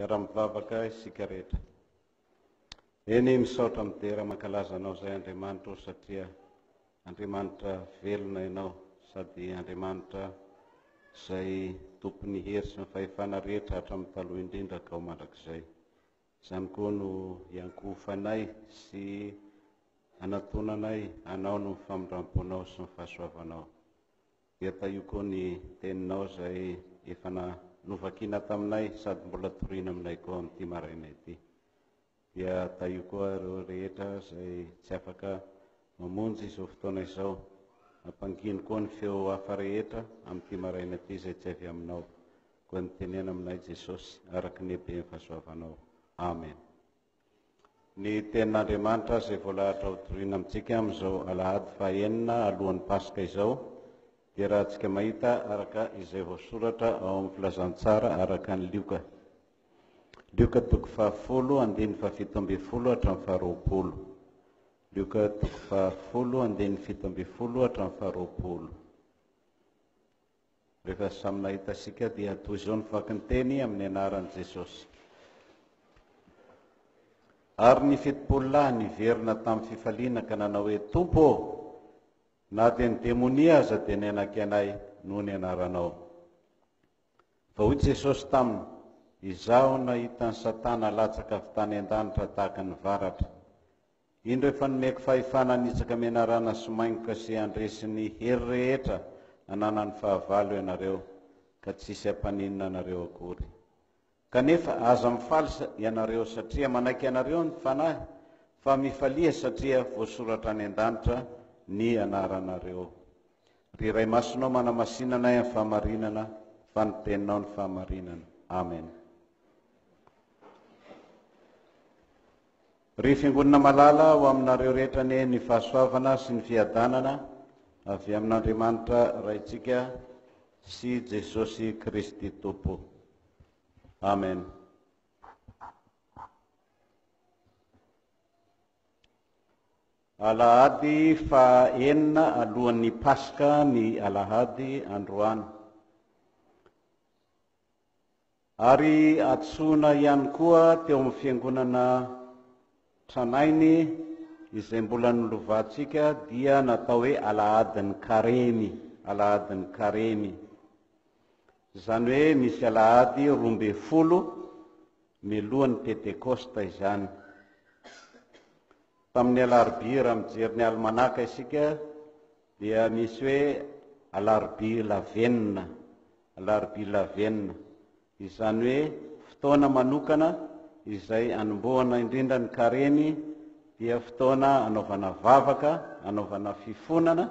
Iara-mivavaka isika rehetra. Eny misaotra midera mankalaza anao izay Andriamanitra satria Andriamanitra velona ianao sady Andriamanitra izay tompony hery sy ny fahefana rehetra hatramin'ny taloha indrindra ka ho mandrakizay. Izany koa no iankofanay sy anatonanay anao no famindramponao sy ny fahasoavanao. Dia io koa ny teninao izay efa novakiana taminay sady mbola toriana aminay koa amin'ity maraina ity. Dia io koa ireo rehetra izay tsy afaka mamonjy izao fotoana izao, ampangino koa ny feo hafa rehetra amin'ity maraina ity izay tsy avy aminao, koa ny tenena aminay Jesosy araka ny habe ny fahasoavanao. Amen. Ny tenin'Andriamanitra izay voalahatra ho toriana amintsika amin'izao alahady fahaenina alohan'ny Pasika izao, dia raha antsika mahita araka izay voasoratra ao amin'ny filazantsara araka ny Lioka. Lioka toko 10 andiny 17 hatramin'ny 20. Lioka toko 10 andiny 17 hatramin'ny 20. Rehefa samy nahita sika dia toy izao ny vaky teny amin'ny anaran'i Jesosy. Ary ny fitopolo lahy niverina tamin'ny fifaliana ka nanao hoe, Tompo, na dia ny demonia aza dia nianaki anay noho ny anaranao. Fa hoy Jesosy taminy, izaho nahita ny Satana latsaka avy tany an-danitra tahaka ny varatra. Indro efa nomeko fahefana nitsaka mianarana sy maingoka sy andresy ny hery rehetra hananany fahavalo ianareo, ka tsisy hampaninina anareo akory. Kanefa aza mifalisa ianareo satria manaiky ianareo ny fanahy, fa mifalia satria voasoratra any an-danitra ny anaranareo. Riray masonao manamasinana amin'ny fahamarinana, fa ny teninao ny fahamarinana. Amen. Ry fiangonana malala ho aminareo rehetra ny fahasoavana sy ny fiadanana avy amin'Andriamanitra raitsika sy Jesosy Kristy Tompo. Amen. Alahady fahaenina alohan'ny Pasika ny alahady androany. Ary atsoina ihany koa teo amin'ny fiangonana tranainy izay mbola nolovatsika dia natao hoe alahadin'ny Karemy, alahadin'ny Karemy. Izany hoe misy alahady 12 mialohan'ny Pentekosta izany. Tamin'ny alarobia raha mijery ny almanaka isika dia misy hoe alarobia lavenina, alarobia lavenina. Izany hoe fotoana manokana izay anombohana indrindra ny Karemy dia fotoana anaovana vavaka, anaovana fifonana,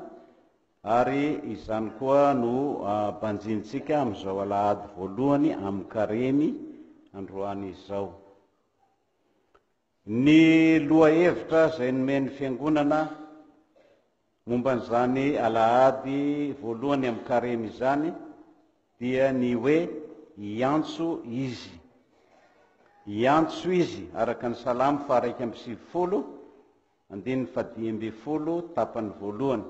ary izany koa no banjintsika amin'izao alahady voalohany amin'ny Karemy androany izao. Ny lohahevitra izay nomen'ny fiangonana momban'izany alahady voalohany amin'ny Karemy izany dia ny hoe iantso izy. Iantso izy araka ny Salamo 120 andiny 112 tapany voalohany.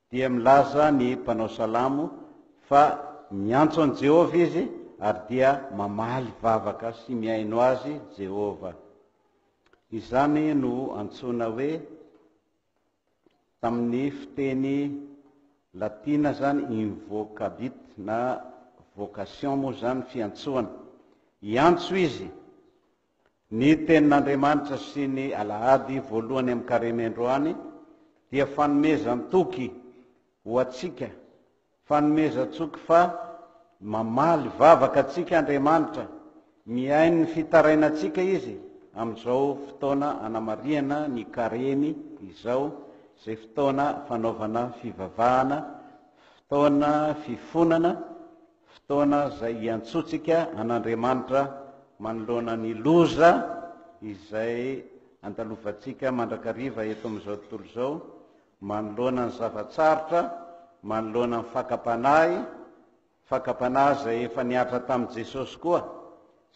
Dia milaza ny mpanao salamo fa miantso an Jehova izy ary dia mamaly vavaka sy miaino azy Jehova. Izany no antsoina hoe tamin'ny fiteny latina zany invocabit na vocation moa zany fiantsoana. Iantso izy. Ny tenin'Andriamanitra sy ny alahady voalohany amin'ny Karemy androany dia fanomezan-toky ho atsika, fanomezan-tsoky fa mamaly vavaka atsika Andriamanitra, miaino ny fitarainantsika izy amin'izao fotoana anamariana ny Karemy izao, izay fotoana fanaovana fivavahana, fotoana fifonana, fotoana izay iantsotsika an'Andriamanitra manoloana ny loza izay andalovantsika mandrakariva eto amin'izao tontolo izao, manoloana ny zavatsarotra, manoloana ny fakapanahy izay efa niatra tamin'i Jesosy koa,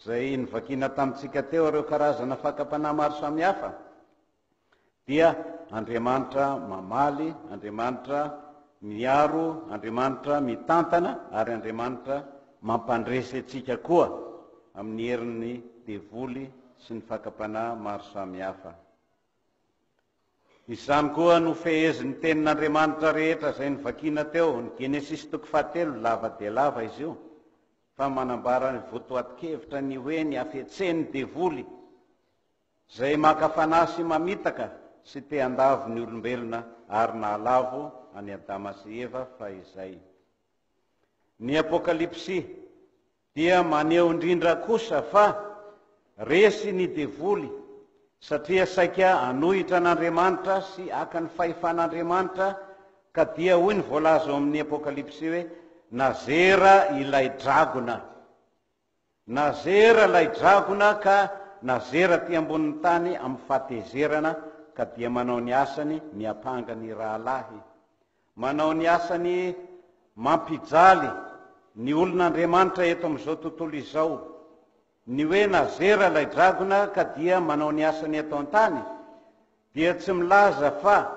izay nivakiana tamintsika teo ireo karazana fakapanahy maro samihafa. Dia Andriamanitra mamaly, Andriamanitra miaro, Andriamanitra mitantana, ary Andriamanitra mampandresy atsika koa. amin'ny herin'ny devoly sy ny fakapanahy maro samihafa. Izany koa no fehezin'ny tenin'Andriamanitra rehetra izay nivakiana teo, ny Genesis 3 lava dia lava izy io, fa manambara ny votoatin-kevitra ny hoe ny afetsen'ny devoly izay maka fanahy sy mamitaka sy te handavo ny olombelona ary nahalavo any Adama sy Eva fa izay. Ny Apokalipsy dia maneho indrindra kosa fa resy ny devoly satria saika anohitra an'Andriamanitra sy aka ny fahefan'Andriamanitra, ka dia hoy ny voalaza ao amin'ny Apokalipsy hoe nazera ilay dragona. Nazera ilay dragona ka nazera ty ambonin'ny tany amin'ny fahatezerana, ka dia manao ny asany miapanga ny rahalahy, manao ny asany mampijaly ny olon'Andriamanitra eto amin'izao tontolo izao. Ny hoe nazera ilay dragona ka dia manao ny asany eto an-tany dia tsy milaza fa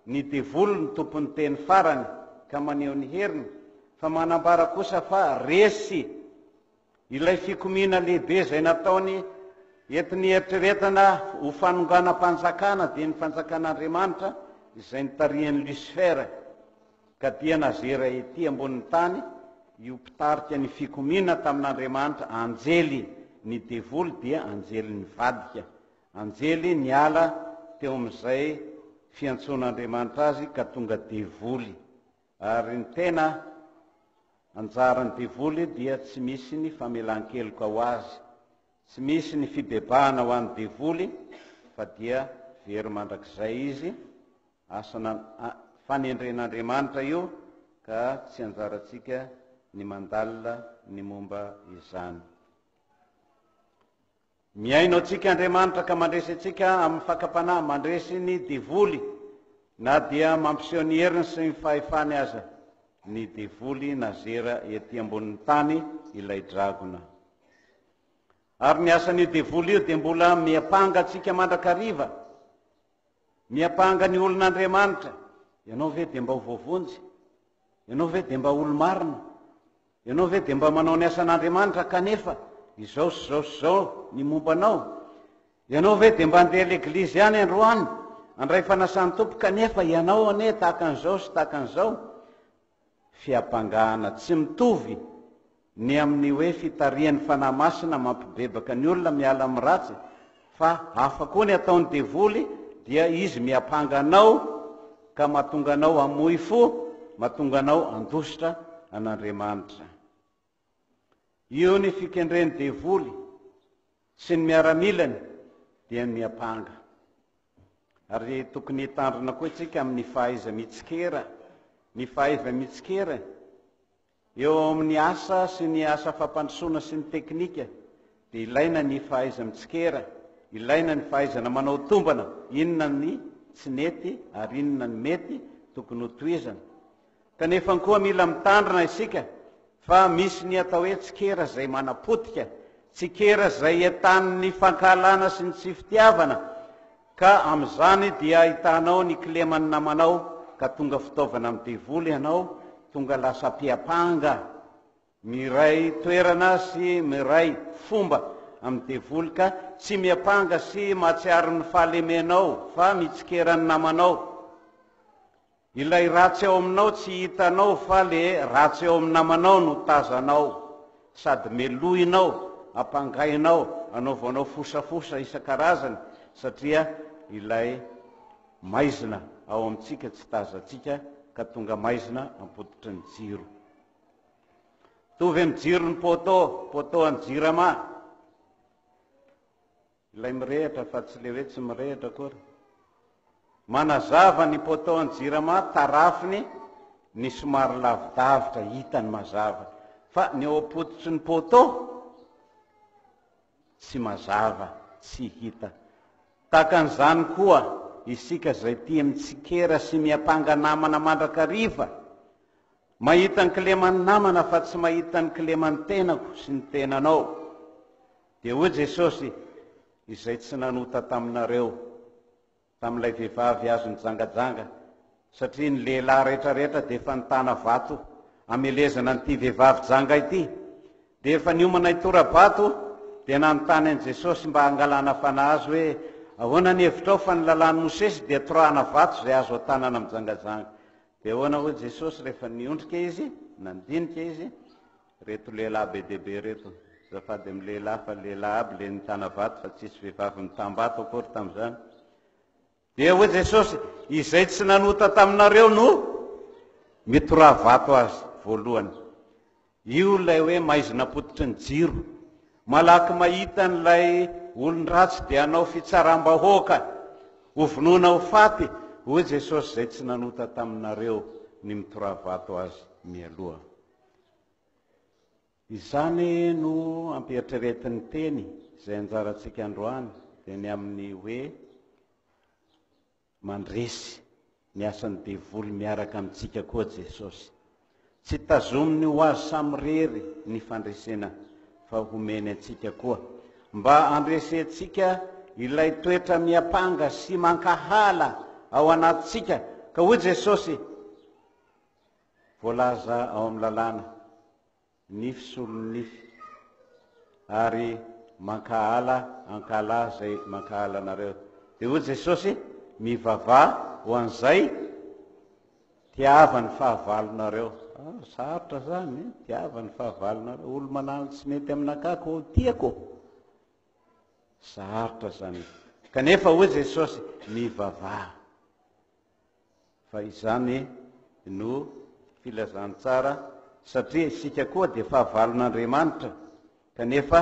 ny devoly ny tompony teny farany ka maneho ny heriny, fa manambara kosa fa resy ilay fikomiana lehibe izay nataony entiny eritreretana ho fanonganam-panjakana dia ny fanjakan'Andriamanitra izay nitarihan'ny Lucifera, ka dia nazera ety ambonin'ny tany io mpitarika ny fikomiana tamin'Andriamanitra. Anjely ny devoly dia anjely ny vadika, anjely niala teo amin'izay fiantson'Andriamanitra azy ka tonga devoly. Ary ny tena anjaran'ny devoly dia tsy misy ny famelan-keloka ho azy, tsy misy ny fibebahana ho an'ny devoly, fa dia very mandrakizay izy, asana fanendren'Andriamanitra io, ka tsy anjarantsika ny mandalina ny momba izany. Miaino antsika Andriamanitra ka mandresy antsika amin'ny fakapanahy, mandresy ny devoly, na dia mampiseho ny heriny sy ny fahefany aza. Ny devoly nazera ety ambonin'ny tany ilay dragona. Ary ny asan'io devoly io dia mbola miapanga antsika mandrakariva, miapanga ny olon'Andriamanitra. Ianao ve dia mba ho voavonjy? Ianao ve dia mba olo marina? Ianao ve dia mba manao ny asan'Andriamanitra kanefa izao sy izao sy izao ny mombanao? Ianao ve dia mba handeha l'eglizy any androany handray fanasan'ny tompo kanefa ianao ane tahaka an'izao sy tahaka an'izao? Fiapangahana tsy mitovy ny amin'ny hoe fitarihan'ny fanahy masina mampibebaka ny olona miala amin'ny ratsy, fa hafa koa ny ataon'ny devoly, dia izy miapanga anao ka mahatonga anao hamoy fo, mahatonga anao handositra an'Andriamanitra. Io ny fikendren'ny devoly sy ny miaramilany dia miapanga. Ary tokony hitandrina koa itsika amin'ny fahaiza mitsikera, ny fahaiza mitsikera eo amin'ny asa sy ny asa fampandrosoana sy ny teknika, dia ilaina ny fahaiza mitsikera, ilaina ny fahaizana manao tombana, inona ny tsy nety ary inona ny mety tokony ho tohizana. Kanefa koa mila mitandrina isika fa misy ny atao hoe tsikera izay manapotika, tsikera izay entan'ny fankahalana sy ny tsy fitiavana, ka amin'izany dia ahitanao ny kileman'ny namanao, ka tonga fitaovana amin'ny devoly ianao, tonga lasa mpiapanga, miray toerana sy miray fomba amin'ny devoly, ka tsy miapanga sy mahatsiaro ny fahalemenao fa mitsikera ny namanao. Ilay ratsy ao aminao tsy hitanao fa le ratsy ao amin'ny namanao no tazanao, sady melohinao, ampangainao, anaovanao fosafosa isan-karazany, satria ilay maizina ao amintsika tsy tazantsika, ka tonga maizina ampototry ny jiro. Tovy amin'ny jiro ny poto any jirama, ilay mirehitra fa tsy le hoe tsy mirehitra kory. Manazava ny poto any jirama, tarafiny ny somary lavidavitra hitany mazava, fa ny ao ampototry ny poto tsy mazava, tsy hita. Takan'izany koa isika izay tia mitsikera sy miapanga namana mandrakariva, mahita ny kileman'ny namana fa tsy mahita ny kileman'ny tenako sy ny tenanao. Dia hoy Jesosy izay tsy nanota taminareo, tamin'ilay vehivavy azo ny jangajanga, satria ny lehilahy rehetrarehetra dia efa nitana vato amelezana n'ity vehivavy janga ity, dia efa niomana hitora-bato dia nanontany an' Jesosy mba hangalana fanahy azy hoe ahoana ny hevitrao fa ny lalàny Mosesy dia torahana vato izay azo atanana mijangajanga. Dia ahoana hoy Jesosy rehefa niondrika izy, nandinika izy, reto lehilahy be dehibe reto, zafady amin'ny lehilahy fa lehilahy aby le nitana vato fa tsisy vehivavy nitam-bato akory tamin'izany. Dia hoy Jesosy, izay tsy nanota taminareo no mitora vato azy voalohany. Io ilay hoe maizina pototry ny jiro, malaky mahita n'ilay olon-dratsy dia hanao fitsaram-bahoaka, ho vonoina ho faty. Hoy Jesosy, izay tsy nanota taminareo ny mitora vato azy mialoha. Izany no ampieritreretin'ny teny izay anjarantsika androany, dia ny amin'ny hoe mandresy ny asan'ny devoly miaraka amintsika koa Jesosy. Tsy tazominy ho azy samy rery ny fandresena, fa homeny antsika koa mba andresentsika ilay toetra miapanga sy mankahala ao anatintsika. Ka hoy Jesosy, voalaza ao amin'ny lalàna nify solony nify ary mankahala ankala zay mankahala anareo. Dia hoy Jesosy, mivavah ho an'izay tiava ny fahavalonareo. Sarotra zany, tiava ny fahavalonareo. Olo manano tsy mety aminakako tiako, sarotra zany. Kanefa hoy Jesosy, mivavah. Fa izany no filazantsara, satria isika koa dia fahavalon'Andriamanitra. Kanefa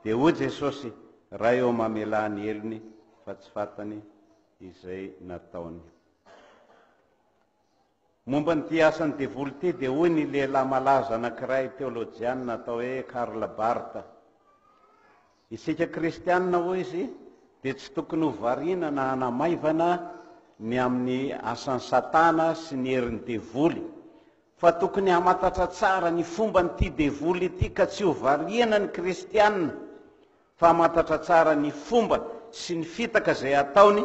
dia hoy Jesosy, raha eo mamela ny elony fa tsy fantany izay nataony. Momba nyty asan'ny devoly ty dia hoy ny lehilahy malaza anankiray teolojiana atao hoe Karl Barth. Isika kristianina hoy izy dia tsy tokony ho variana na hanamaivana ny amin'ny asan'ny Satana sy ny herin'ny devoly, fa tokony hamantatra tsara ny fomba nyty devoly ity, ka tsy ho variana ny kristianina, fa hamantatra tsara ny fomba sy ny fitaka izay ataony,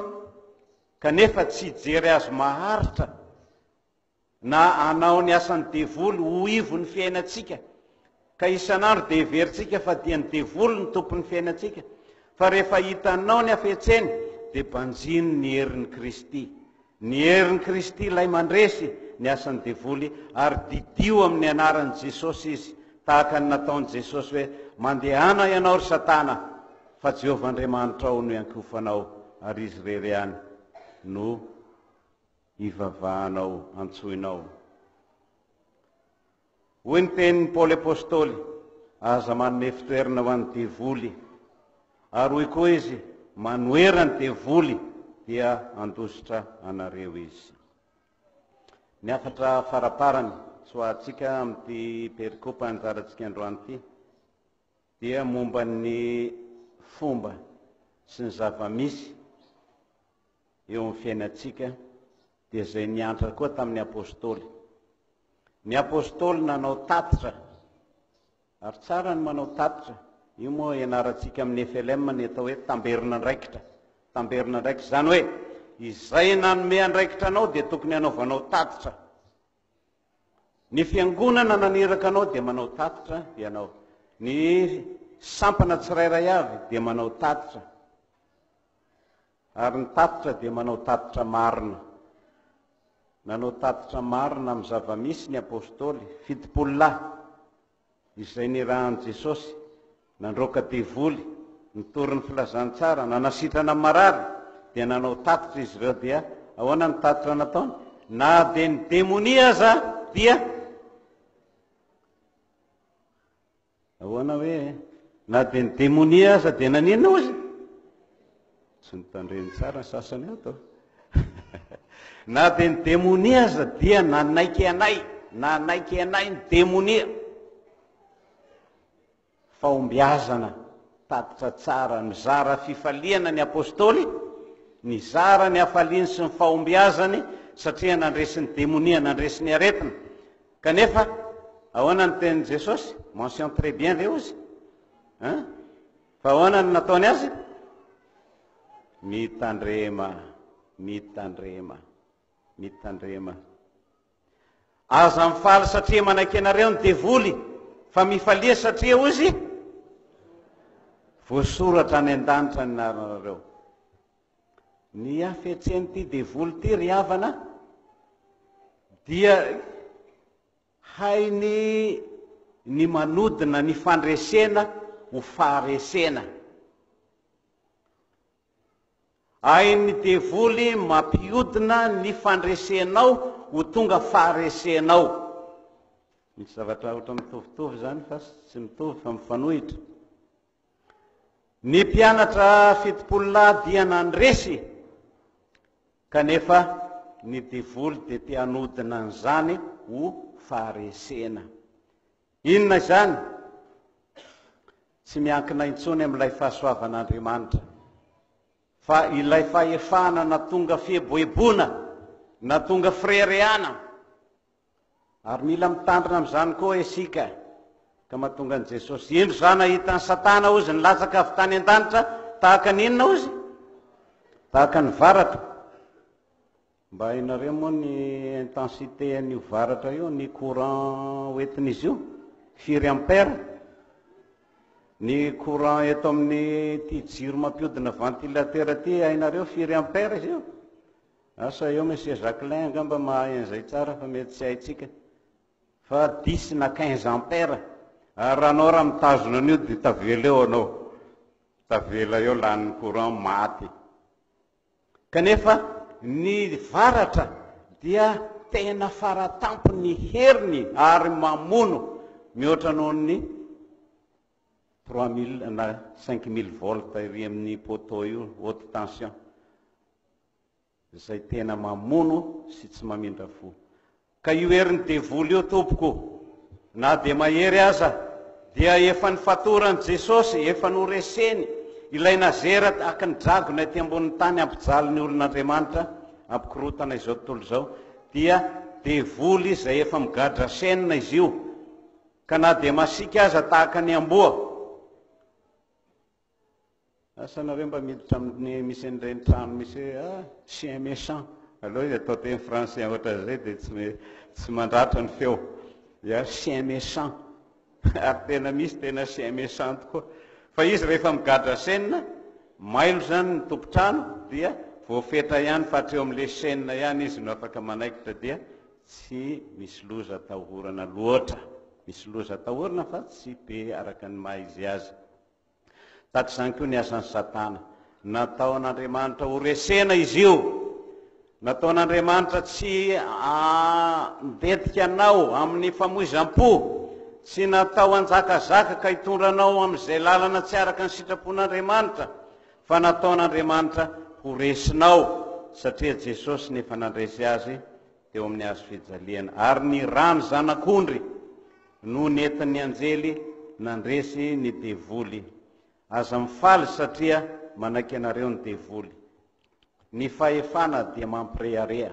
kanefa tsy hijery azy maharitra na anao ny asan'ny devoly ho ivo ny fiainantsika. Ka isan'andro dia heverintsika fa dia ny devoly ny tompon'ny fiainantsika, fa rehefa hitanao ny hafetseny dia mpanjiny ny herin'ny Kristy. Ny herin'ny Kristy ilay mandresy ny asan'ny devoly, ary didio amin'ny anaran'i Jesosy izy, tahaka ny nataon'i Jesosy hoe mandehana ianao ry Satana, fa Jehovah Andriamanitra ao no iankofanao, ary izy rery ihany no ivavahanao, antsoinao. Hoy ny tenin'ny Paoly Apôstôly, aza manome fitoerana ho an'ny devoly, ary hoy koa izy, manoera ny devoly dia andositra anareo izy. Ny afatra faraparany soahantsika amin'ity perikopa anjarantsika androany ity dia momba ny fomba sy ny zava-misy eo amin'ny fiainantsika, dia izay niantra koa tamin'ny apôstôly. Ny apôstôly nanao tatitra, ary tsara ny manao tatitra. Io moa ianarantsika amin'ny FLM ny atao hoe tamberina andraikitra. Tamberina andraikitra zany hoe izay nanome andraikitra anao dia tokony hanaovanao tatitra. Ny fiangonana naniraka anao dia manao tatitra ianao. Ny sampana tsirairay avy dia manao tatitra, ary ny tatitra dia manao tatitra marina. Nanao tatitra marina amin'ny zava-misy ny apôstôly, fitopolo lahy izay nirahan'i Jesosy, nandroaka devoly, nitory ny filazantsara, nanasitrana amin'ny marary, dia nanao tatitra izy ireo. Dia ahoana ny tatitra nataony? Na dia ny demonia aza dia ahoana hoe na dia ny demonia aza dia naninona ozy? Tsy nitandreny tsara ny sasany ato. Na dia ny demonia aza dia nanaiky anay, nanaiky anay ny demonia. Fahombiazana, tatitra tsara, mizara fifaliana ny apôstôly, nizara ny hafaliany sy ny fahombiazany, satria nandresy ny demonia, nandresy ny aretina. Kanefa ahoana ny tenin'i Jesosy? Mention très bien ve ozy? Fa ahoana ny nataony azy? Mitandrema, mitandrema, mitandrema. Aza mifaly satria manaiky anareo ny devoly, fa mifalia satria ozy voasoratra any an-danitra ny nareo. Ny afetseny ty devoly ty ry havana dia hainy ny manodina ny fandresena ho faharesena. Hainy devoly mampiodina ny fandresenao ho tonga faharesenao. Misy zavatra ohatra mitovitovy zany fa tsy mitovy fa mifanohitra. Ny mpianatra fitopolo lahy dia nandresy, kanefa ny devoly dia te hanodina an'izany ho faharesena. Inona izany? Tsy miankina intsony amin'ilay fahasoavan'Andriamanitra, fa ilay fahefana na tonga fieboebona, na tonga firereana. Ary mila mitandrina amin'izany koa isika, ka mahatonga an' Jesosy, indro zany nahita ny Satana ozy nilatsaka avy tany an-danitra, tahaka ny inona ozy? Tahaka ny varatra. Mba hainareo moa ny intensité an'io varatra io, ny courant hoentin'izy io, firy ampère. Ny courant eto amin'ny ty jiro mampiodina ventilateur ty, hainareo firy ampère izy io? Asa eo monsieur Jacquelin angamba mahay an'izay tsara fa mety tsy haitsika. Fa 10 na 15 ampère. Ary anao raha mitazona an'io dia tavela eo anao. Tavela eo lany courant maty. Kanefa ny varatra dia tena faratampo ny heriny ary mamono mihoatra noho ny 3000 na 5000 volts iry amin'ny poteau io, haute tension. Izay tena mamono sy tsy mamindra fo. Ka io herin'ny devoly io tompoko, na dia mahery aza, dia efa nifatorany Jesosy, efa noreseny ilay nazera tahaka ny dragona ety ambonin'ny tany ampijaly ny olon'Andriamanitra, ampikorotana izao tontolo izao, dia devoly izay efa migadra senina izy io, ka na dia masika aza tahaka ny amboa. Asa nareo mba miditra amin'ny misy an'ireny trano misy chien méchant. Aloha izy atao teny français ohatra zay dia tsy mandratra ny feo. Ya chien méchant. Ary tena misy tena chien méchant tokoa. Fa izy rehefa migadra senina, mailo zany ny tompotrano, dia voafetra ihany fa hatreo amin'ilay senina ihany izy no afaka manaikitra, dia tsy misy loza atahorana loatra. Misy loza atahorana fa tsy be araka ny maha izy azy. Tahaka izany koa ny asan'ny Satana. Natao an'Andriamanitra ho resena izy io. Natao an'Andriamanitra tsy handetika anao amin'ny famoizam-po, tsy natao hanjakazaka ka hitondranao amin'izay lalana tsy araka ny sitrapon'Andriamanitra, fa natao an'Andriamanitra ho resinao, satria Jesosy nefa nandresy azy teo amin'ny hazo fijaliana. Ary ny rano zanak'ondry no nentin'ny anjely nandresy ny devoly. Aza mifaly satria manaiky anareo ny devoly. Ny fahefana dia mampirearea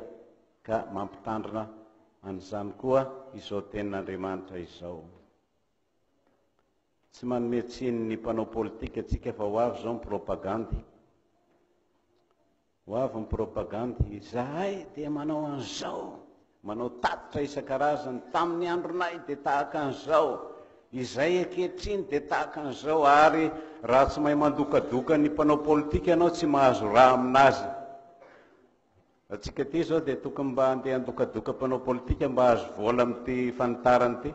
ka mampitandrina an'izany koa izao tenin'Andriamanitra izao. Tsy manome tsiny ny mpanao politika atsika fa ho avy zao ny propagandy. Ho avy ny propagandy, izahay dia manao an'izao, manao tatitra isan-karazany, tamin'ny andronay dia tahaka an'izao, izay ankehitriny dia tahaka an'izao. Ary raha tsy mahay mandokadoka ny mpanao politika ianao, tsy mahazo raha aminazy. Atsika ty zao dia tokony mba handeha handokadoka mpanao politika mba hazo vola amin'ity fanitarany ity.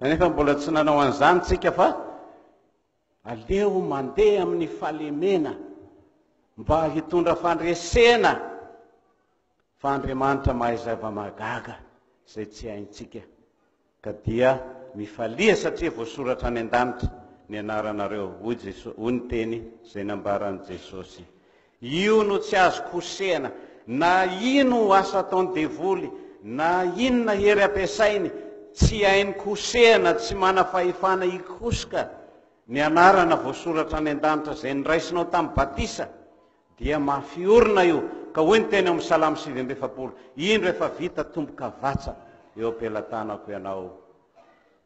Kanefa mbola tsy nanao an'izany tsika, fa aleo mandeha amin'ny fahalemena mba hitondra fandresena, fa Andriamanitra mahay zava-magaga izay tsy haintsika. Ka dia mifalia satria voasoratra any an-danitra ny anaranareo, hoy ny teny izay nambaran'i Jesosy. Io no tsy azo kosehana, na ino asa ataony devoly, na inona hery ampiasainy, tsy hainy kosehana, tsy mana fahefana hikosoka ny anarana voasoratra any an-danitra izay niraisinao tamin'ny batisa, dia mafiorina io. Ka hoy ny teny amin'ny Salamo 7:7, indro efa vita tomboka vatsa eo am-pelantanako ianao,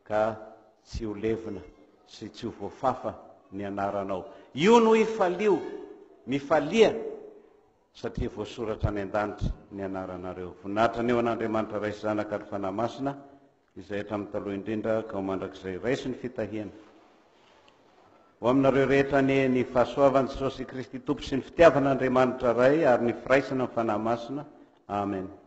ka tsy ho levina sy tsy ho voafafa ny anaranao. Io no ifalio, mifalia satria voasoratra any an-danitra ny anaranareo. Voninahitra ny eo an'Andriamanitra raisy zanaka ary fanahy masina izay hatramin'ny taloha indrindra ka ho mandrakizay raisy ny fitahiana. ho aminareo rehetra ny fahasoavan'i Jesosy Kristy tompo sy ny fitiavan'Andriamanitra ray ary ny firaisana ny fanahy masina. Amen.